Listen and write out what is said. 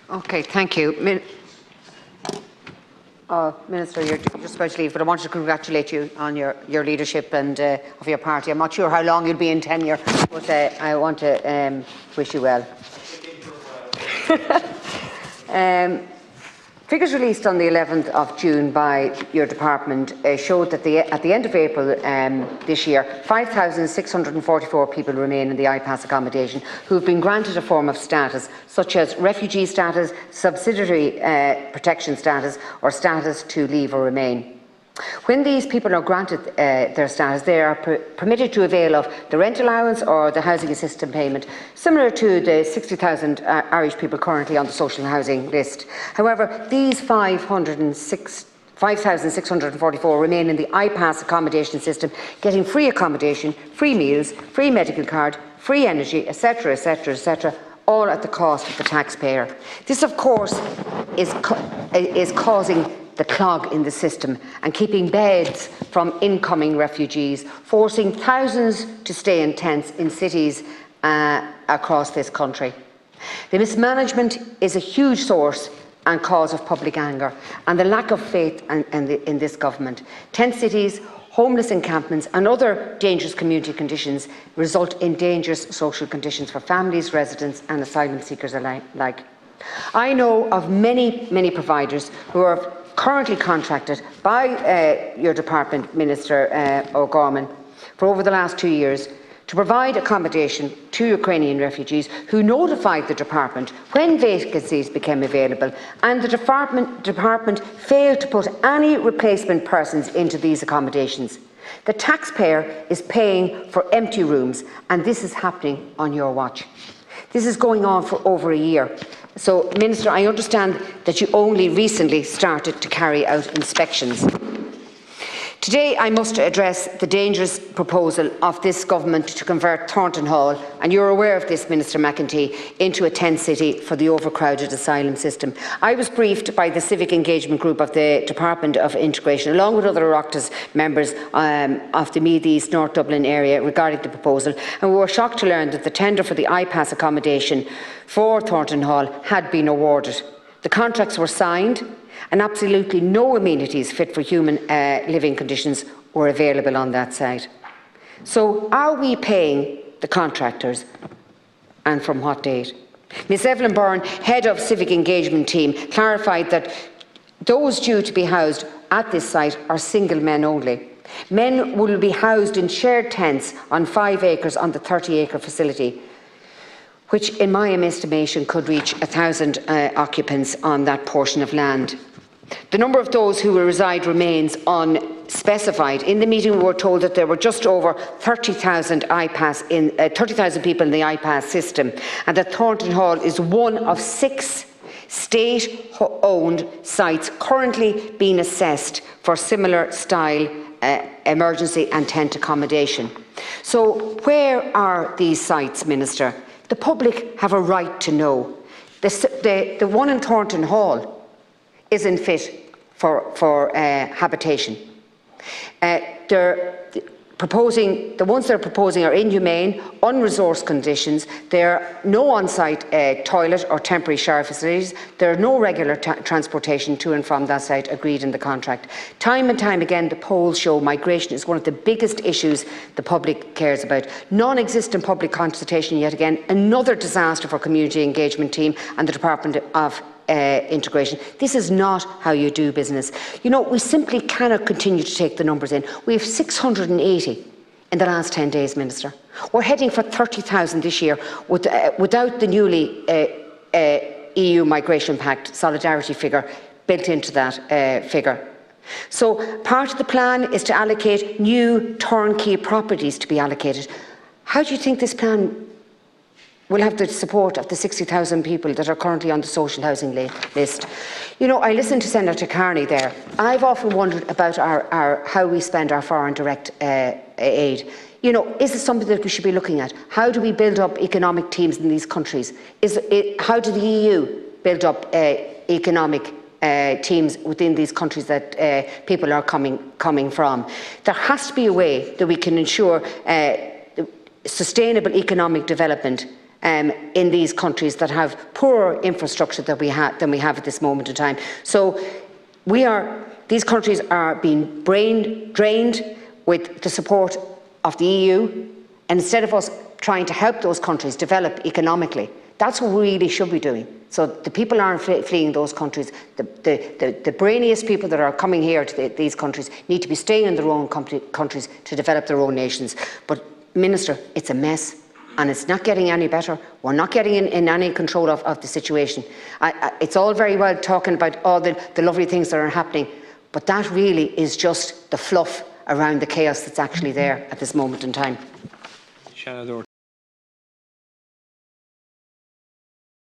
Okay, thank you. Minister, you're just about to leave, but I want to congratulate you on your leadership and of your party. I'm not sure how long you'll be in tenure, but I want to wish you well. Figures released on the 11th of June by your department showed that at the end of April this year, 5,644 people remain in the IPAS accommodation who have been granted a form of status, such as refugee status, subsidiary protection status, or status to leave or remain. When these people are granted their status, they are permitted to avail of the rent allowance or the housing assistance payment, similar to the 60,000 Irish people currently on the social housing list. However, these 5,644 remain in the IPAS accommodation system, getting free accommodation, free meals, free medical card, free energy, etc., etc., etc., all at the cost of the taxpayer. This, of course, is causing the clog in the system and keeping beds from incoming refugees, forcing thousands to stay in tents in cities across this country. The mismanagement is a huge source and cause of public anger, and the lack of faith in this government. Tent cities, homeless encampments and other dangerous community conditions result in dangerous social conditions for families, residents and asylum seekers alike. I know of many providers who are currently contracted by your department, Minister O'Gorman, for over the last 2 years to provide accommodation to Ukrainian refugees who notified the department when vacancies became available, and the department failed to put any replacement persons into these accommodations. The taxpayer is paying for empty rooms, and this is happening on your watch. This is going on for over a year. So, Minister, I understand that you only recently started to carry out inspections. Today, I must address the dangerous proposal of this government to convert Thornton Hall, and you're aware of this, Minister McEntee, into a tent city for the overcrowded asylum system. I was briefed by the Civic Engagement Group of the Department of Integration, along with other Oireachtas members of the Meath East North Dublin area, regarding the proposal, and we were shocked to learn that the tender for the IPAS accommodation for Thornton Hall had been awarded. The contracts were signed, and absolutely no amenities fit for human living conditions were available on that site. So, are we paying the contractors, and from what date? Ms Evelyn Byrne, head of Civic Engagement team, clarified that those due to be housed at this site are single men only. Men will be housed in shared tents on 5 acres on the 30-acre facility, which in my estimation could reach 1,000 occupants on that portion of land. The number of those who will reside remains unspecified. In the meeting we were told that there were just over 30,000 people in the IPAS system, and that Thornton Hall is one of 6 state-owned sites currently being assessed for similar style emergency and tent accommodation. So where are these sites, Minister? The public have a right to know. The one in Thornton Hall isn't fit for habitation. The ones they're proposing are inhumane, unresourced conditions. There are no on-site toilet or temporary shower facilities. There are no regular transportation to and from that site agreed in the contract. Time and time again, the polls show migration is one of the biggest issues the public cares about. Non-existent public consultation yet again, another disaster for community engagement team and the Department of Integration. This is not how you do business. You know, we simply cannot continue to take the numbers in. We have 680 in the last 10 days, Minister. We're heading for 30,000 this year without the newly EU Migration Pact solidarity figure built into that figure. So part of the plan is to allocate new turnkey properties to be allocated. How do you think this plan will have the support of the 60,000 people that are currently on the social housing list? You know, I listened to Senator Carney there. I've often wondered about how we spend our foreign direct aid. You know, is it something that we should be looking at? How do we build up economic teams in these countries? How do the EU build up economic teams within these countries that people are coming from? There has to be a way that we can ensure sustainable economic development in these countries that have poorer infrastructure than we have at this moment in time. So these countries are being drained with the support of the EU, and instead of us trying to help those countries develop economically, that's what we really should be doing. So the people aren't fleeing those countries. The brainiest people that are coming here to these countries need to be staying in their own countries to develop their own nations. But Minister, it's a mess. And it's not getting any better. We're not getting in any control of the situation. It's all very well talking about all the lovely things that are happening, but that really is just the fluff around the chaos that's actually there at this moment in time. Shannon,